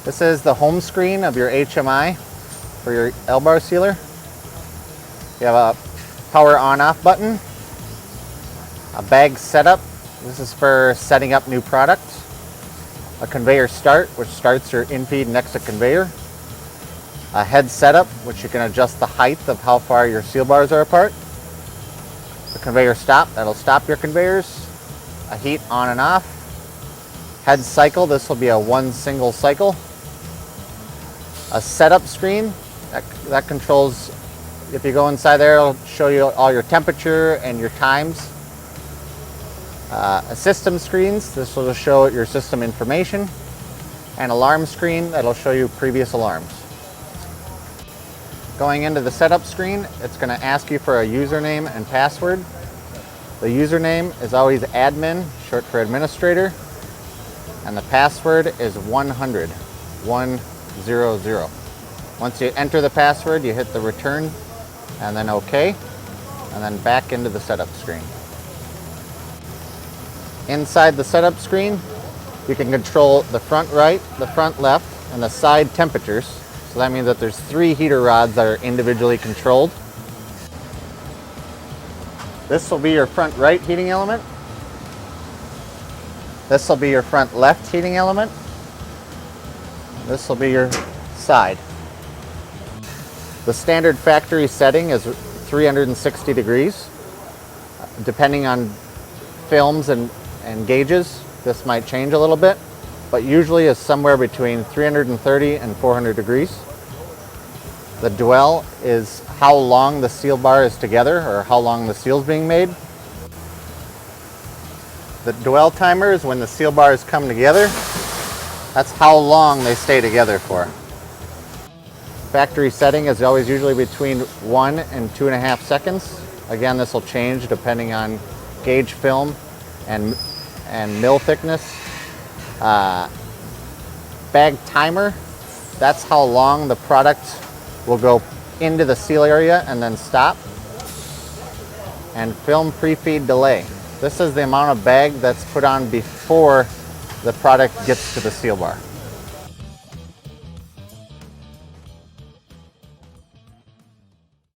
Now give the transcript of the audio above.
This is the home screen of your HMI for your L-bar sealer. You have a power on-off button, a bag setup. This is for setting up new products. A conveyor start, which starts your infeed next to conveyor. A head setup, which you can adjust the height of how far your seal bars are apart. The conveyor stop, that'll stop your conveyors. A heat on and off. Head cycle, this will be a one single cycle. A setup screen, that controls, if you go inside there, it'll show you all your temperature and your times. A system screens, this will show your system information. And alarm screen, that'll show you previous alarms. Going into the setup screen, it's going to ask you for a username and password. The username is always admin, short for administrator. And the password is 100, 100. Once you enter the password, you hit the return and then OK, and then back into the setup screen. Inside the setup screen, you can control the front right, the front left, and the side temperatures. So that means that there's 3 heater rods that are individually controlled. This will be your front right heating element. This will be your front left heating element. This will be your side. The standard factory setting is 360 degrees. Depending on films and gauges, this might change a little bit, but usually is somewhere between 330 and 400 degrees. The dwell is how long the seal bar is together, or how long the seal is being made. The dwell timer is when the seal bars come together. That's how long they stay together for. Factory setting is always usually between 1 and 2.5 seconds. Again, this will change depending on gauge film and mill thickness. Bag timer, that's how long the product will go into the seal area and then stop. And film pre-feed delay. This is the amount of bag that's put on before the product gets to the seal bar.